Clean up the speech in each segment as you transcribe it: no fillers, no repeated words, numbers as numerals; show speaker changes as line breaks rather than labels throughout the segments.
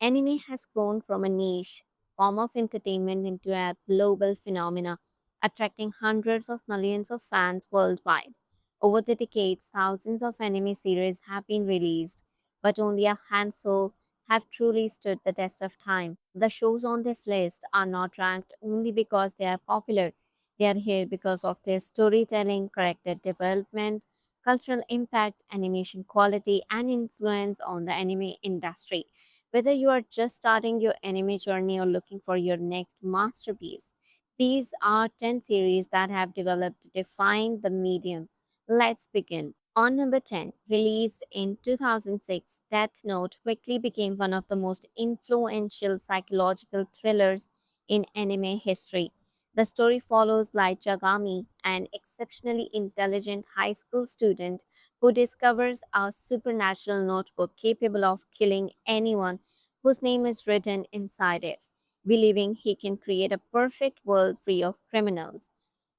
Anime has grown from a niche form of entertainment into a global phenomenon, attracting hundreds of millions of fans worldwide. Over the decades, thousands of anime series have been released, but only a handful have truly stood the test of time. The shows on this list are not ranked only because they are popular. They are here because of their storytelling, character development, cultural impact, animation quality, and influence on the anime industry. Whether you are just starting your anime journey or looking for your next masterpiece, these are 10 series that have developed to define the medium. Let's begin. On number 10, released in 2006, Death Note quickly became one of the most influential psychological thrillers in anime history. The story follows Light Yagami, an exceptionally intelligent high school student who discovers a supernatural notebook capable of killing anyone whose name is written inside it, believing he can create a perfect world free of criminals.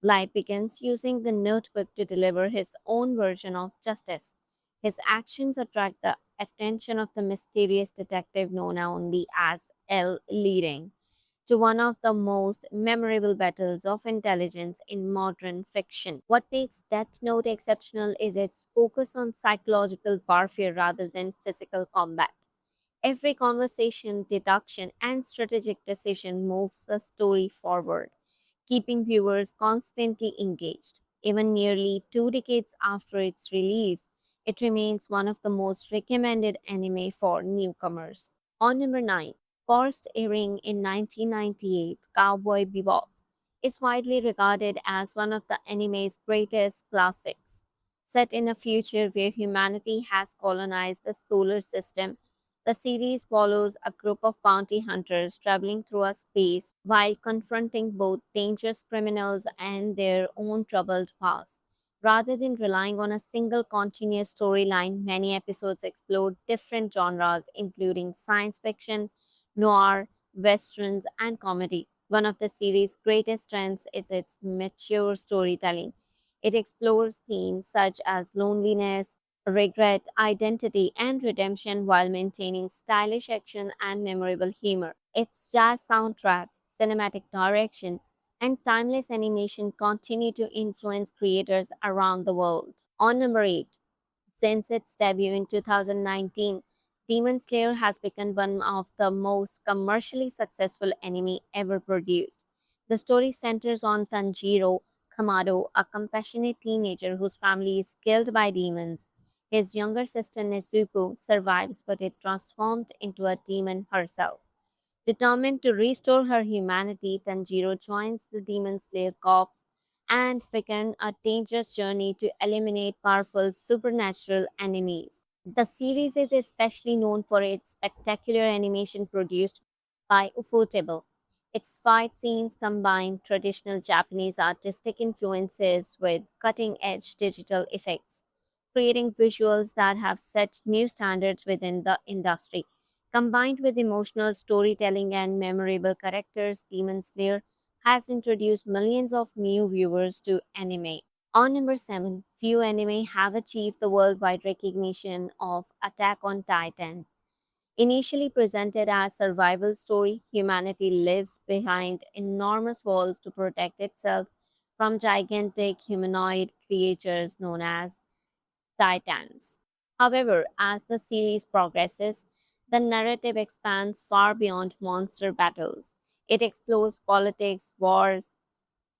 Light begins using the notebook to deliver his own version of justice. His actions attract the attention of the mysterious detective known only as L, leading to one of the most memorable battles of intelligence in modern fiction. What makes Death Note exceptional is its focus on psychological warfare rather than physical combat. Every conversation, deduction, and strategic decision moves the story forward, keeping viewers constantly engaged. Even nearly 2 decades after its release, it remains one of the most recommended anime for newcomers. On number 9, first airing in 1998, Cowboy Bebop is widely regarded as one of the anime's greatest classics. Set in a future where humanity has colonized the solar system, the series follows a group of bounty hunters traveling through a space while confronting both dangerous criminals and their own troubled past. Rather than relying on a single continuous storyline, many episodes explore different genres, including science fiction, noir, westerns, and comedy. One of the series' greatest strengths is its mature storytelling. It explores themes such as loneliness, regret, identity, and redemption while maintaining stylish action and memorable humor. Its jazz soundtrack, cinematic direction, and timeless animation continue to influence creators around the world. On number 8, since its debut in 2019, Demon Slayer has become one of the most commercially successful anime ever produced. The story centers on Tanjiro Kamado, a compassionate teenager whose family is killed by demons. His younger sister Nezuko survives but is transformed into a demon herself. Determined to restore her humanity, Tanjiro joins the Demon Slayer Corps and begin a dangerous journey to eliminate powerful supernatural enemies. The series is especially known for its spectacular animation produced by Ufotable. Its fight scenes combine traditional Japanese artistic influences with cutting edge digital effects, creating visuals that have set new standards within the industry. Combined with emotional storytelling and memorable characters, Demon Slayer has introduced millions of new viewers to anime. On number 7, few anime have achieved the worldwide recognition of Attack on Titan. Initially presented as survival story, humanity lives behind enormous walls to protect itself from gigantic humanoid creatures known as Titans. However, as the series progresses, the narrative expands far beyond monster battles. It explores politics, wars,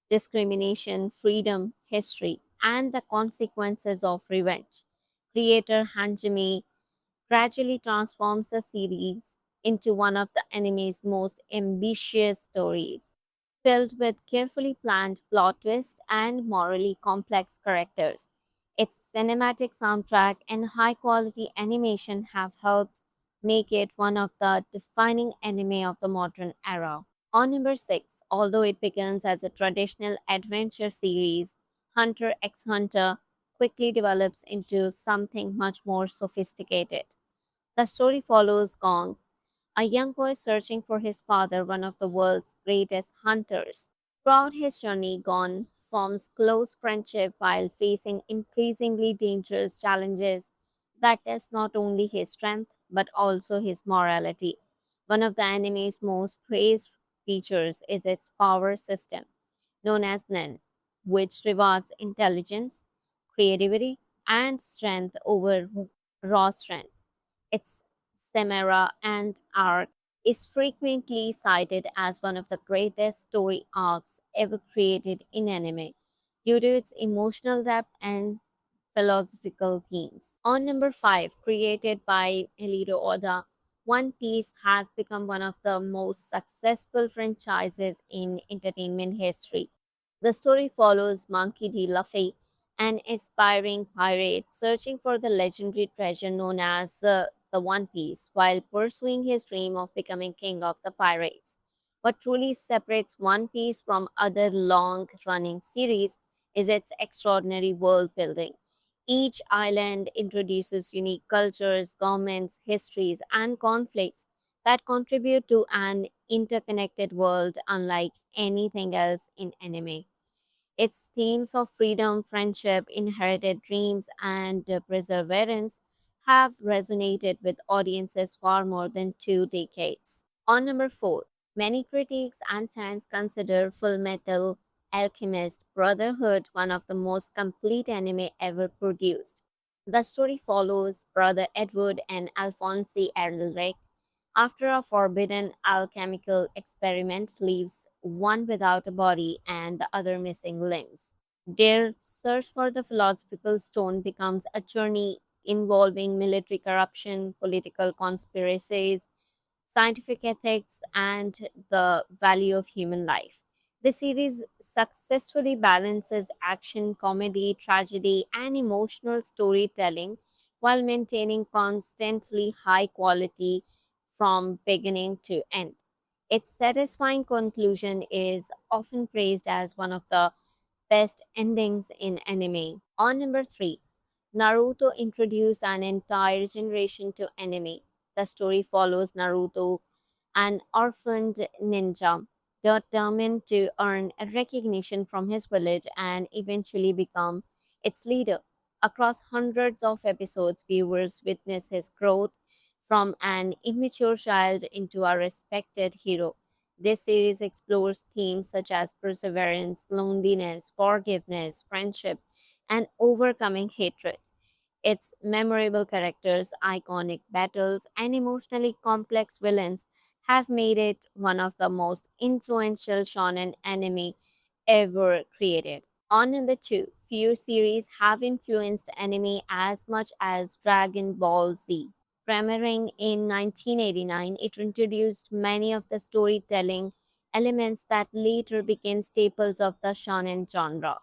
discrimination, freedom, history, and the consequences of revenge. Creator Hanjime gradually transforms the series into one of the anime's most ambitious stories, filled with carefully planned plot twists and morally complex characters. Its cinematic soundtrack and high quality animation have helped make it one of the defining anime of the modern era. On number 6, although it begins as a traditional adventure series, Hunter x Hunter quickly develops into something much more sophisticated. The story follows Gong, a young boy searching for his father, one of the world's greatest hunters. Throughout his journey, Gon forms close friendship while facing increasingly dangerous challenges that test not only his strength but also his morality. One of the anime's most praised features is its power system, known as Nen, which rewards intelligence, creativity, and strength over raw strength. Its Samara and arc is frequently cited as one of the greatest story arcs ever created in anime due to its emotional depth and philosophical themes. On number 5, created by Eliro Oda, One Piece has become one of the most successful franchises in entertainment history. The story follows Monkey D. Luffy, an aspiring pirate searching for the legendary treasure known as the One Piece, while pursuing his dream of becoming king of the pirates. What truly separates One Piece from other long running series is its extraordinary world building. Each island introduces unique cultures, governments, histories, and conflicts that contribute to an interconnected world unlike anything else in anime. Its themes of freedom, friendship, inherited dreams, and perseverance have resonated with audiences for more than 2 decades. On number 4, many critics and fans consider Fullmetal Alchemist Brotherhood one of the most complete anime ever produced. The story follows Brother Edward and Alphonse Elric after a forbidden alchemical experiment leaves one without a body and the other missing limbs. Their search for the philosophical stone becomes a journey involving military corruption, political conspiracies, scientific ethics, and the value of human life. The series successfully balances action, comedy, tragedy, and emotional storytelling while maintaining constantly high quality from beginning to end. Its satisfying conclusion is often praised as one of the best endings in anime. On number 3, Naruto introduced an entire generation to anime. The story follows Naruto, an orphaned ninja, determined to earn recognition from his village and eventually become its leader. Across hundreds of episodes, viewers witness his growth from an immature child into a respected hero. This series explores themes such as perseverance, loneliness, forgiveness, friendship, and overcoming hatred. Its memorable characters, iconic battles, and emotionally complex villains have made it one of the most influential shonen anime ever created. On number 2, few series have influenced anime as much as Dragon Ball Z. Premiering in 1989, it introduced many of the storytelling elements that later became staples of the shonen genre,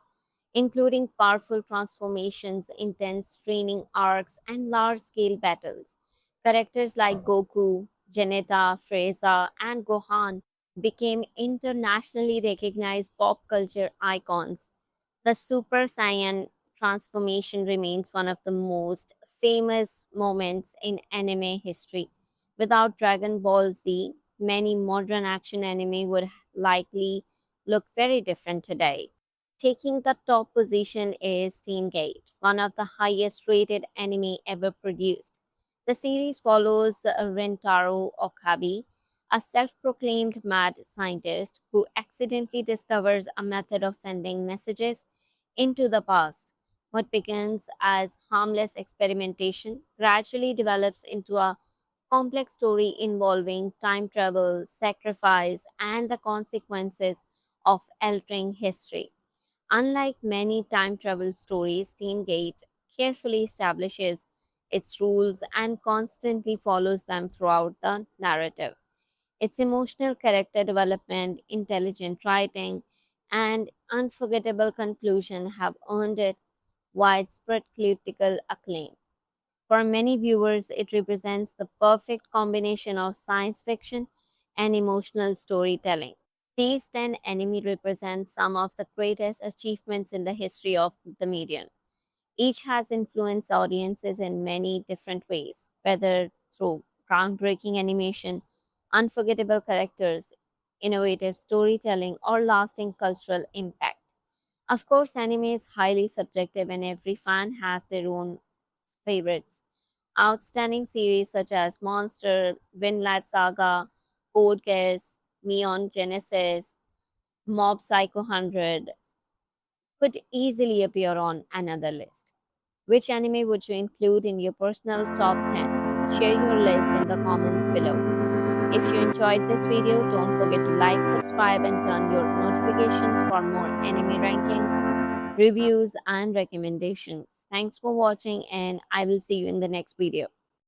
including powerful transformations, intense training arcs, and large scale battles. Characters like Goku, Janeta, Frieza, and Gohan became internationally recognized pop culture icons. The Super Saiyan transformation remains one of the most famous moments in anime history. Without Dragon Ball Z, many modern action anime would likely look very different today. Taking the top position is Steins Gate, one of the highest rated anime ever produced. The series follows Rentaro Okabe, a self proclaimed mad scientist who accidentally discovers a method of sending messages into the past. What begins as harmless experimentation gradually develops into a complex story involving time travel, sacrifice, and the consequences of altering history. Unlike many time travel stories, Gate carefully establishes its rules and constantly follows them throughout the narrative. Its emotional character development, intelligent writing, and unforgettable conclusion have earned it widespread critical acclaim. For many viewers, it represents the perfect combination of science fiction and emotional storytelling. These 10 anime represent some of the greatest achievements in the history of the medium. Each has influenced audiences in many different ways, whether through groundbreaking animation, unforgettable characters, innovative storytelling, or lasting cultural impact. Of course, anime is highly subjective and every fan has their own favorites. Outstanding series such as Monster, Vinland Saga, Code Geass, Neon Genesis, Mob Psycho 100 could easily appear on another list. Which anime would you include in your personal top 10? Share your list in the comments below. If you enjoyed this video, don't forget to like, subscribe, and turn your notifications for more anime rankings, reviews, and recommendations. Thanks for watching, and I will see you in the next video.